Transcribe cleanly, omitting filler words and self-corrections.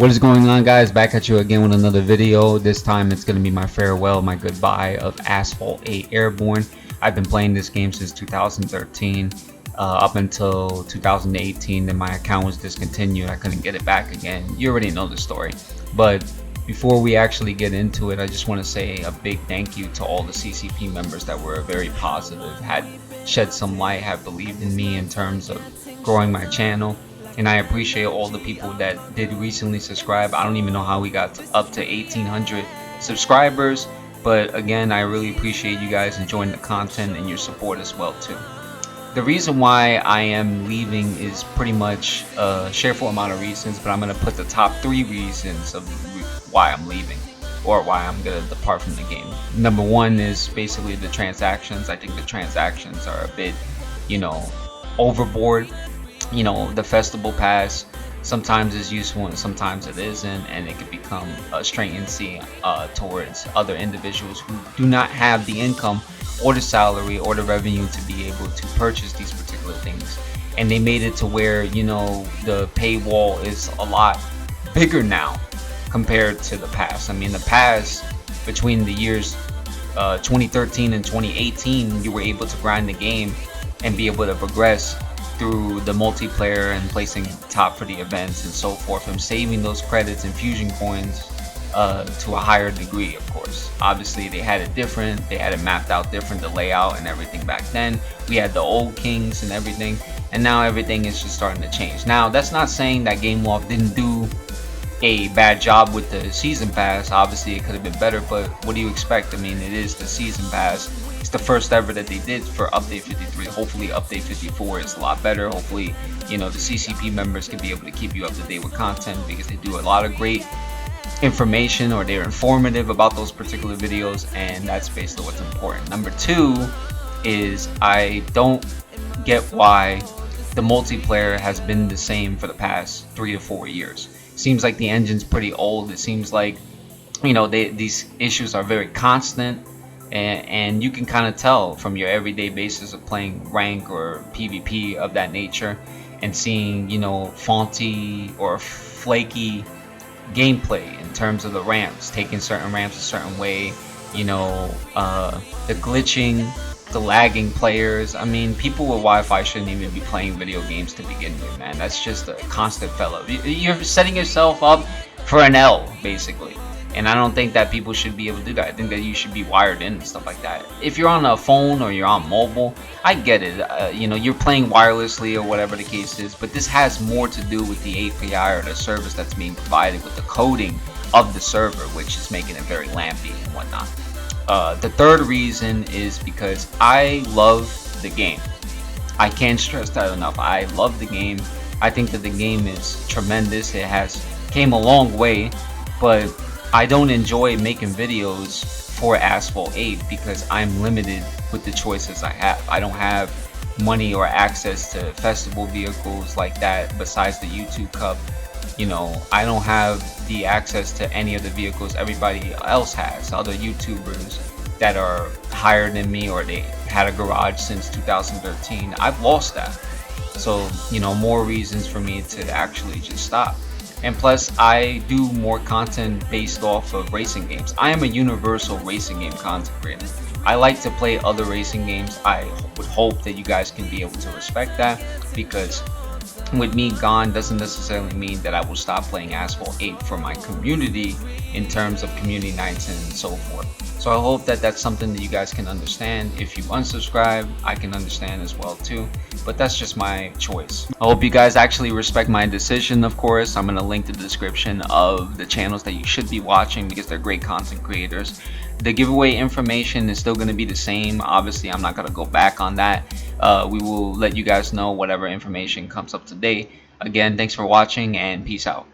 What is going on, guys? Back at you again with another video. This time it's going to be my farewell, my goodbye of Asphalt 8 Airborne. I've been playing this game since 2013 up until 2018. Then my account was discontinued. I couldn't get it back again. You already know the story. But before we actually get into it, I just want to say a big thank you to all the CCP members that were very positive, had shed some light, have believed in me in terms of growing my channel. And I appreciate all the people that did recently subscribe. I don't even know how we got up to 1,800 subscribers, but again, I really appreciate you guys enjoying the content and your support as well too. The reason why I am leaving is pretty much a shareful amount of reasons, but I'm going to put the top 3 reasons of why I'm leaving or why I'm going to depart from the game. Number 1 is basically the transactions. I think the transactions are a bit, overboard. The festival pass sometimes is useful and sometimes it isn't, and it could become a stringency towards other individuals who do not have the income or the salary or the revenue to be able to purchase these particular things. And they made it to where the paywall is a lot bigger now compared to the past. I mean, the past, between the years 2013 and 2018, you were able to grind the game and be able to progress through the multiplayer and placing top for the events and so forth, and saving those credits and fusion coins to a higher degree. Of course, obviously they had it different, they had it mapped out different, the layout and everything back then. We had the old kings and everything, and now everything is just starting to change. Now, that's not saying that Game Loft didn't do a bad job with the season pass. Obviously it could have been better, but what do you expect? I mean, it is the season pass. It's the first ever that they did for update 53. Hopefully update 54 is a lot better. Hopefully the CCP members can be able to keep you up to date with content, because they do a lot of great information, or they're informative about those particular videos, and that's basically what's important. Number 2 is I don't get why the multiplayer has been the same for the past 3 to 4 years. Seems like the engine's pretty old. It seems like these issues are very constant, and you can kind of tell from your everyday basis of playing rank or PvP of that nature, and seeing faulty or flaky gameplay in terms of the ramps, taking certain ramps a certain way, the glitching, the lagging players. I mean, people with Wi-Fi shouldn't even be playing video games to begin with, man. That's just a constant fellow. You're setting yourself up for an L, basically. And I don't think that people should be able to do that. I think that you should be wired in and stuff like that. If you're on a phone or you're on mobile, I get it. You're playing wirelessly or whatever the case is, but this has more to do with the API or the service that's being provided, with the coding of the server, which is making it very lampy and whatnot. The third reason is because I love the game. I can't stress that enough. I love the game. I think that the game is tremendous. It has came a long way, but I don't enjoy making videos for Asphalt 8 because I'm limited with the choices I have. I don't have money or access to festival vehicles like that besides the YouTube Cup. I don't have the access to any of the vehicles everybody else has. Other YouTubers that are higher than me, or they had a garage since 2013. I've lost that. So, more reasons for me to actually just stop. And plus, I do more content based off of racing games. I am a universal racing game content creator. I like to play other racing games. I would hope that you guys can be able to respect that, because with me gone doesn't necessarily mean that I will stop playing Asphalt 8 for my community in terms of community nights and so forth. So I hope that that's something that you guys can understand. If you unsubscribe, I can understand as well too, but that's just my choice. I hope you guys actually respect my decision. Of course, I'm going to link the description of the channels that you should be watching, because they're great content creators. The giveaway information is still going to be the same. Obviously, I'm not going to go back on that. We will let you guys know whatever information comes up today. Again, thanks for watching, and peace out.